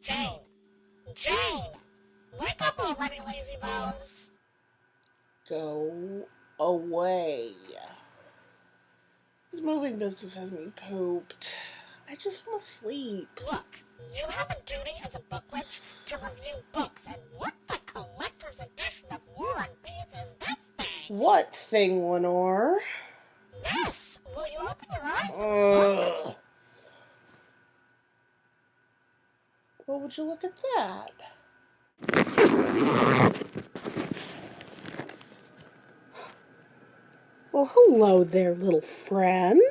Jane! Jane! Wake up already, lazy bones! Go away. This moving business has me pooped. I just want to sleep. Look, you have a duty as a book witch to review books, and what the collector's edition of War and Peace is this thing? What thing, Lenore? This! Will you open your eyes and look? Well, would you look at that? Well, hello there, little friend.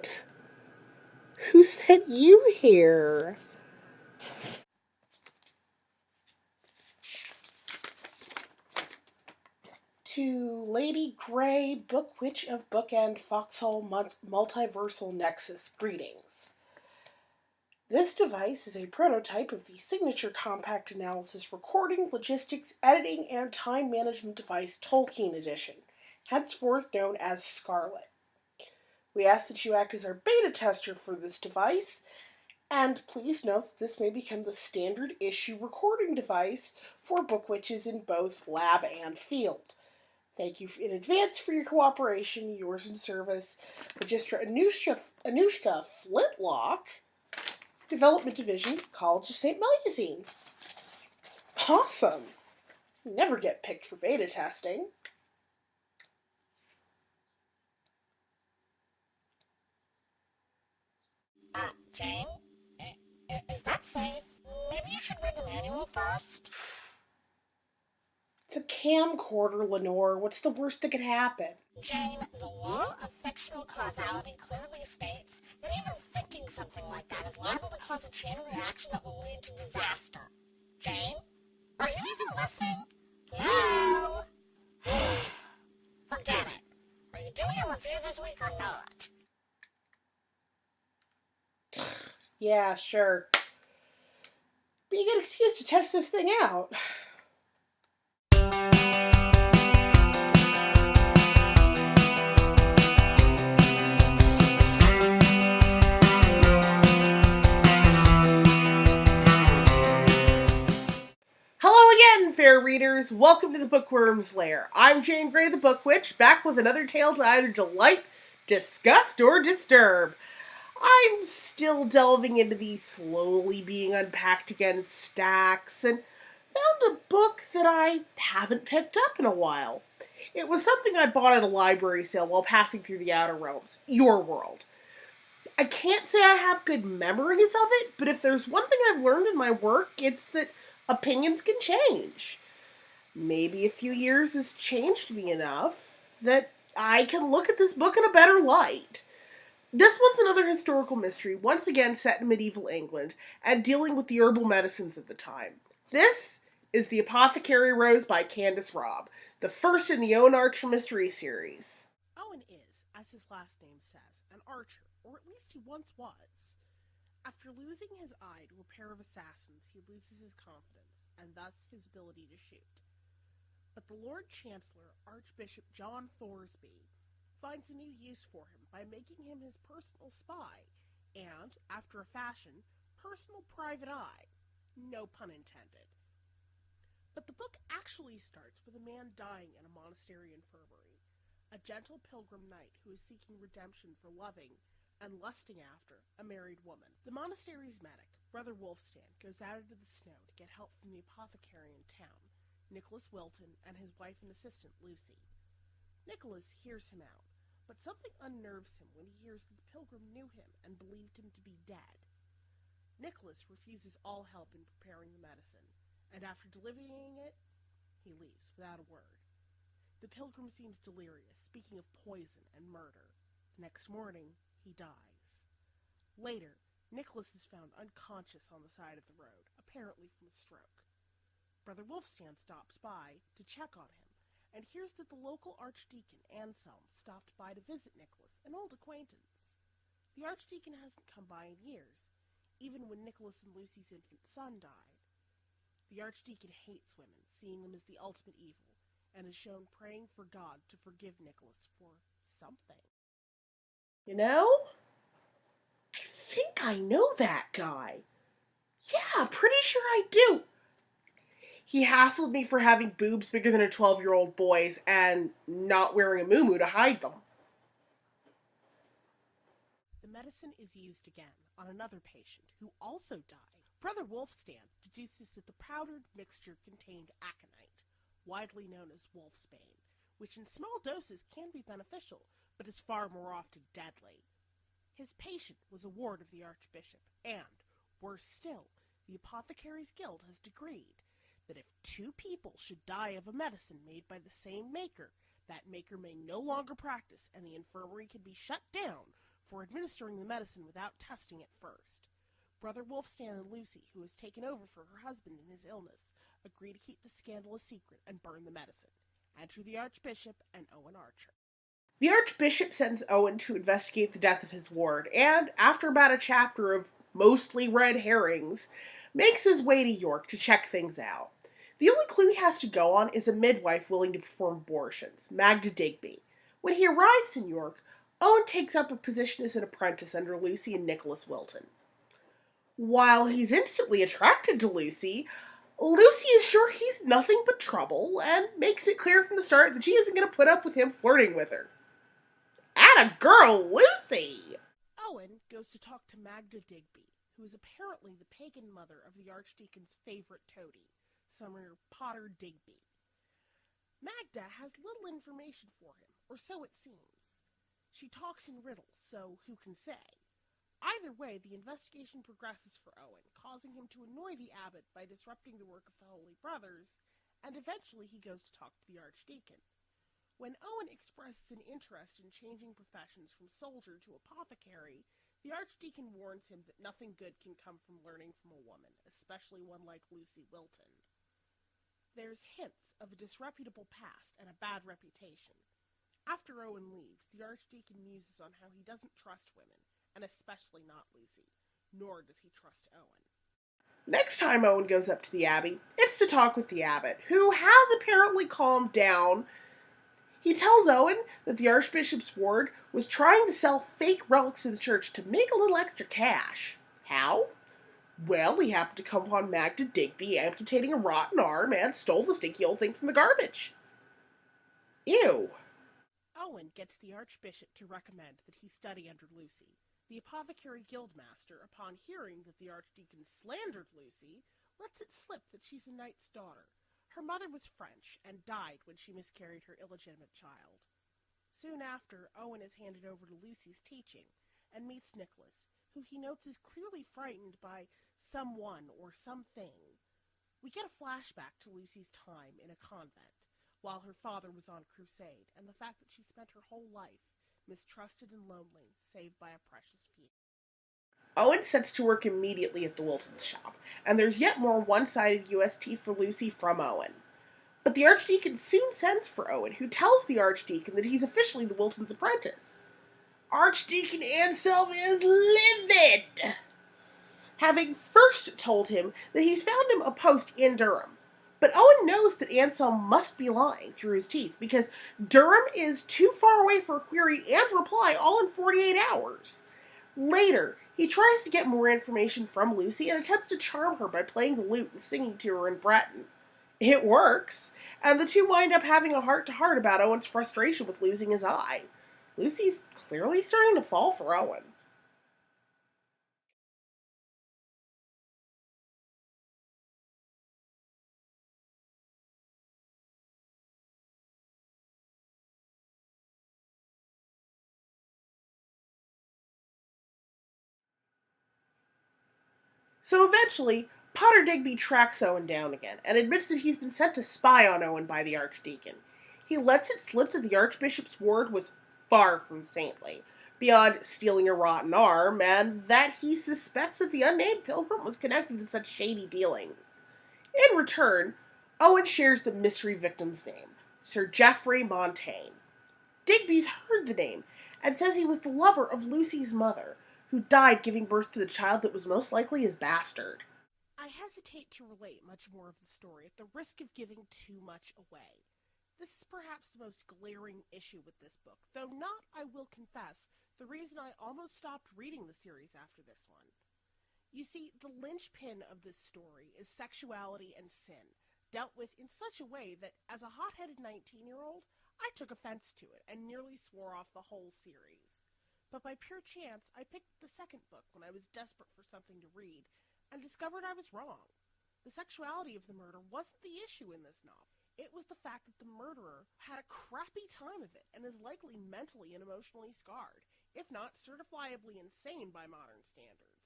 Who sent you here? To Lady Grey, Book Witch of Bookend Foxhole Multiversal Nexus, greetings. This device is a prototype of the signature compact analysis recording, logistics, editing, and time management device Tolkien Edition, henceforth known as Scarlet. We ask that you act as our beta tester for this device, and please note that this may become the standard issue recording device for book witches in both lab and field. Thank you in advance for your cooperation. Yours in service, Magistra Anushka Flintlock, Development Division, College of St. Magazine. Awesome! You never get picked for beta testing. Jane? Is that safe? Maybe you should read the manual first? It's a camcorder, Lenore. What's the worst that could happen? Jane, the law of fictional causality clearly states that even thinking something like that is liable to cause a chain reaction that will lead to disaster. Jane? Are you even listening? Hello? Forget it. Are you doing a review this week or not? Yeah, sure. Be a good excuse to test this thing out. Hello again, fair readers. Welcome to the Bookwyrm's Lair. I'm Jane Grey, the Book Witch, back with another tale to either delight, disgust, or disturb. I'm still delving into these slowly being unpacked again stacks and found a book that I haven't picked up in a while. It was something I bought at a library sale while passing through the Outer Realms, your world. I can't say I have good memories of it, but if there's one thing I've learned in my work, it's that opinions can change. Maybe a few years has changed me enough that I can look at this book in a better light. This one's another historical mystery, once again set in medieval England, and dealing with the herbal medicines of the time. This is The Apothecary Rose by Candace Robb, the first in the Owen Archer Mystery series. Owen is, as his last name says, an archer, or at least he once was. After losing his eye to a pair of assassins, he loses his confidence, and thus his ability to shoot. But the Lord Chancellor, Archbishop John Thoresby, finds a new use for him by making him his personal spy and, after a fashion, personal private eye. No pun intended. But the book actually starts with a man dying in a monastery infirmary, a gentle pilgrim knight who is seeking redemption for loving and lusting after a married woman. The monastery's medic, Brother Wolfstand, goes out into the snow to get help from the apothecary in town, Nicholas Wilton, and his wife and assistant, Lucy. Nicholas hears him out, but something unnerves him when he hears that the pilgrim knew him and believed him to be dead. Nicholas refuses all help in preparing the medicine, and after delivering it, he leaves without a word. The pilgrim seems delirious, speaking of poison and murder. Next morning, he dies. Later, Nicholas is found unconscious on the side of the road, apparently from a stroke. Brother Wolfstand stops by to check on him, and hears that the local Archdeacon Anselm stopped by to visit Nicholas, an old acquaintance. The Archdeacon hasn't come by in years, even when Nicholas and Lucy's infant son died. The Archdeacon hates women, seeing them as the ultimate evil, and is shown praying for God to forgive Nicholas for something. You know? I think I know that guy. Yeah, pretty sure I do. He hassled me for having boobs bigger than a 12-year-old boy's and not wearing a muumuu to hide them. The medicine is used again on another patient who also died. Brother Wolfstand deduces that the powdered mixture contained aconite, widely known as wolfsbane, which in small doses can be beneficial, but is far more often deadly. His patient was a ward of the Archbishop, and, worse still, the Apothecary's Guild has decreed that if two people should die of a medicine made by the same maker, that maker may no longer practice, and the infirmary can be shut down for administering the medicine without testing it first. Brother Wolfstand and Lucy, who has taken over for her husband in his illness, agree to keep the scandal a secret and burn the medicine. Enter the Archbishop and Owen Archer. The Archbishop sends Owen to investigate the death of his ward, and, after about a chapter of mostly red herrings, makes his way to York to check things out. The only clue he has to go on is a midwife willing to perform abortions, Magda Digby. When he arrives in York, Owen takes up a position as an apprentice under Lucy and Nicholas Wilton. While he's instantly attracted to Lucy, Lucy is sure he's nothing but trouble and makes it clear from the start that she isn't going to put up with him flirting with her. Atta girl, Lucy! Owen goes to talk to Magda Digby, who is apparently the pagan mother of the Archdeacon's favorite toady, Sumner Potter Digby. Magda has little information for him, or so it seems. She talks in riddles, so who can say? Either way, the investigation progresses for Owen, causing him to annoy the abbot by disrupting the work of the Holy Brothers, and eventually he goes to talk to the Archdeacon. When Owen expresses an interest in changing professions from soldier to apothecary, the Archdeacon warns him that nothing good can come from learning from a woman, especially one like Lucy Wilton. There's hints of a disreputable past and a bad reputation. After Owen leaves, the Archdeacon muses on how he doesn't trust women, and especially not Lucy, nor does he trust Owen. Next time Owen goes up to the Abbey, it's to talk with the abbot, who has apparently calmed down. He tells Owen that the Archbishop's ward was trying to sell fake relics to the church to make a little extra cash. How? Well, he happened to come upon Magda Digby amputating a rotten arm and stole the stinky old thing from the garbage. Ew. Owen gets the Archbishop to recommend that he study under Lucy. The Apothecary Guildmaster, upon hearing that the Archdeacon slandered Lucy, lets it slip that she's a knight's daughter. Her mother was French and died when she miscarried her illegitimate child. Soon after, Owen is handed over to Lucy's teaching and meets Nicholas, who he notes is clearly frightened by someone or something. We get a flashback to Lucy's time in a convent, while her father was on crusade, and the fact that she spent her whole life mistrusted and lonely, save by a precious few. Owen sets to work immediately at the Wilton's shop, and there's yet more one-sided UST for Lucy from Owen. But the Archdeacon soon sends for Owen, who tells the Archdeacon that he's officially the Wilton's apprentice. Archdeacon Anselm is livid, having first told him that he's found him a post in Durham. But Owen knows that Anselm must be lying through his teeth, because Durham is too far away for a query and reply all in 48 hours. Later, he tries to get more information from Lucy and attempts to charm her by playing the lute and singing to her in Breton. It works, and the two wind up having a heart-to-heart about Owen's frustration with losing his eye. Lucy's clearly starting to fall for Owen. So eventually, Potter Digby tracks Owen down again and admits that he's been sent to spy on Owen by the Archdeacon. He lets it slip that the Archbishop's ward was far from saintly, beyond stealing a rotten arm, and that he suspects that the unnamed pilgrim was connected to such shady dealings. In return, Owen shares the mystery victim's name, Sir Geoffrey Montaigne. Digby's heard the name and says he was the lover of Lucy's mother, who died giving birth to the child that was most likely his bastard. I hesitate to relate much more of the story at the risk of giving too much away. This is perhaps the most glaring issue with this book, though not, I will confess, the reason I almost stopped reading the series after this one. You see, the linchpin of this story is sexuality and sin, dealt with in such a way that, as a hot-headed 19-year-old, I took offense to it and nearly swore off the whole series. But by pure chance, I picked the second book when I was desperate for something to read, and discovered I was wrong. The sexuality of the murder wasn't the issue in this novel. It was the fact that the murderer had a crappy time of it and is likely mentally and emotionally scarred, if not certifiably insane by modern standards.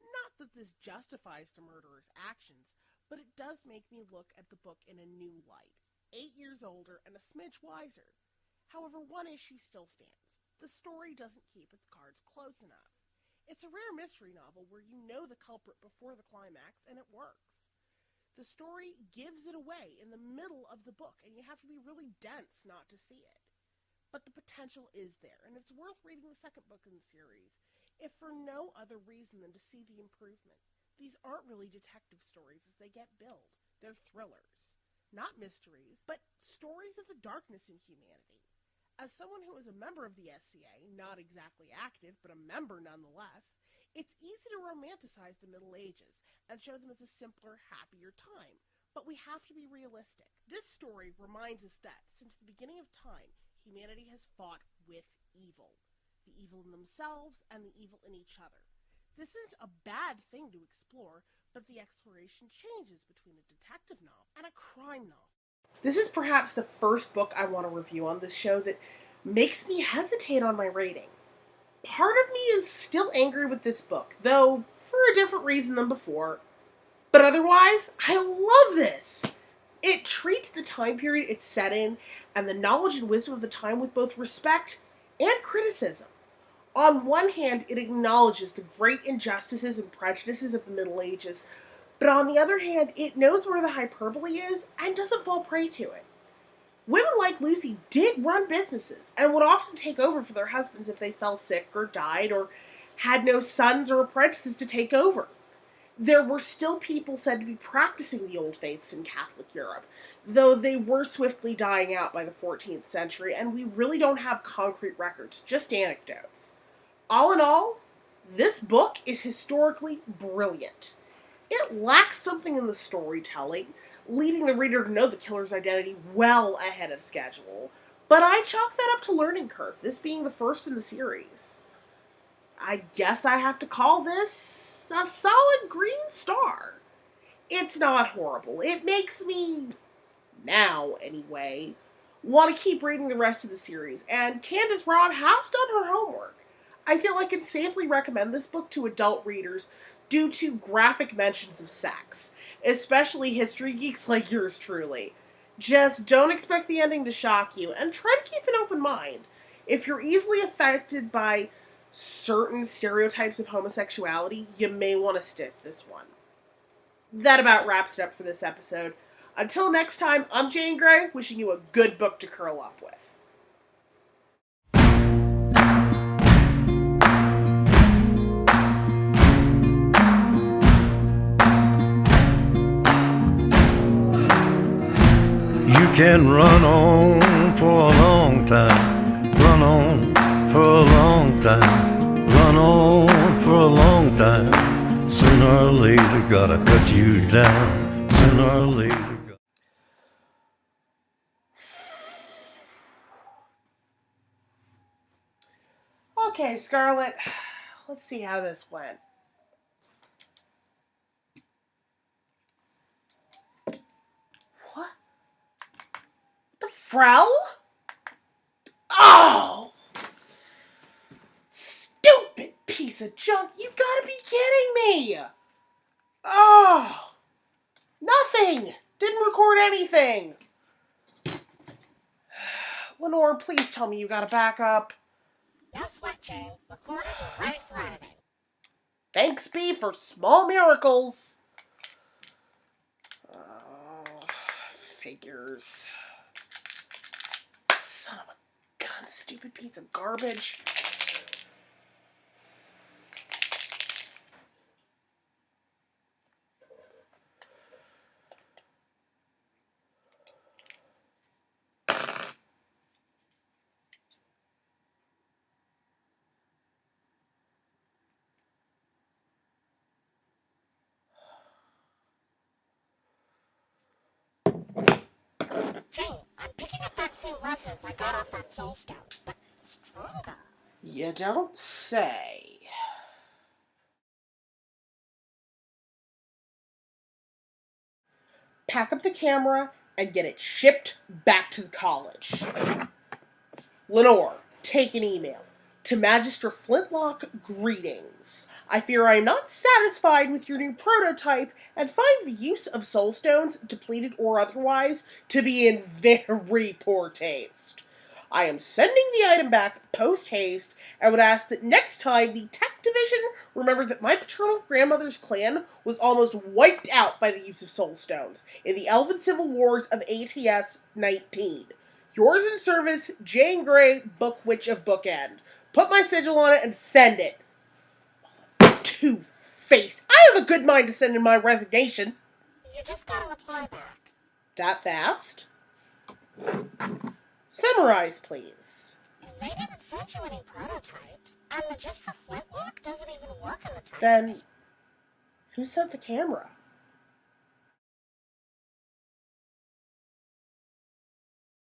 Not that this justifies the murderer's actions, but it does make me look at the book in a new light, 8 years older and a smidge wiser. However, one issue still stands. The story doesn't keep its cards close enough. It's a rare mystery novel where you know the culprit before the climax, and it works. The story gives it away in the middle of the book, and you have to be really dense not to see it. But the potential is there, and it's worth reading the second book in the series, if for no other reason than to see the improvement. These aren't really detective stories as they get billed. They're thrillers. Not mysteries, but stories of the darkness in humanity. As someone who is a member of the SCA, not exactly active, but a member nonetheless, it's easy to romanticize the Middle Ages and show them as a simpler, happier time. But we have to be realistic. This story reminds us that, since the beginning of time, humanity has fought with evil. The evil in themselves and the evil in each other. This isn't a bad thing to explore, but the exploration changes between a detective novel and a crime novel. This is perhaps the first book I want to review on this show that makes me hesitate on my rating. Part of me is still angry with this book, though for a different reason than before. But otherwise, I love this! It treats the time period it's set in and the knowledge and wisdom of the time with both respect and criticism. On one hand, it acknowledges the great injustices and prejudices of the Middle Ages, but on the other hand, it knows where the hyperbole is and doesn't fall prey to it. Women like Lucy did run businesses and would often take over for their husbands if they fell sick or died or had no sons or apprentices to take over. There were still people said to be practicing the old faiths in Catholic Europe, though they were swiftly dying out by the 14th century, and we really don't have concrete records, just anecdotes. All in all, this book is historically brilliant. It lacks something in the storytelling, leading the reader to know the killer's identity well ahead of schedule, but I chalk that up to learning curve, this being the first in the series. I guess I have to call this a solid green star. It's not horrible. It makes me, now anyway, want to keep reading the rest of the series, and Candace Robb has done her homework. I feel I can safely recommend this book to adult readers due to graphic mentions of sex, especially history geeks like yours truly. Just don't expect the ending to shock you, and try to keep an open mind. If you're easily affected by certain stereotypes of homosexuality, you may want to skip this one. That about wraps it up for this episode. Until next time, I'm Jane Grey, wishing you a good book to curl up with. You can run on for a long time, run on for a long time, run on for a long time. Sooner or later, gotta cut you down. Sooner or later. Okay, Scarlett, let's see how this went. What? The Frell? Oh! Stupid piece of junk! You gotta be kidding me! Oh! Nothing! Didn't record anything! Lenore, please tell me you got a backup. No sweat, Jane. Recorded and ready for editing. Thanks be for small miracles. Figures. Son of a gun, stupid piece of garbage. Jane, I'm picking up that same resonance I got off that soul stone, but stronger. You don't say. Pack up the camera and get it shipped back to the college. Lenore, take an email. To Magister Flintlock, greetings. I fear I am not satisfied with your new prototype and find the use of soulstones, depleted or otherwise, to be in very poor taste. I am sending the item back post-haste and would ask that next time the tech division remember that my paternal grandmother's clan was almost wiped out by the use of soulstones in the Elven Civil Wars of ATS 19. Yours in service, Jane Grey, Book Witch of Bookend. Put my sigil on it and send it. Two-Face. I have a good mind to send in my resignation. You just gotta reply back. That fast? Summarize, please. They didn't send you any prototypes, and Magister Flintlock doesn't even work in the tech. Then, who sent the camera?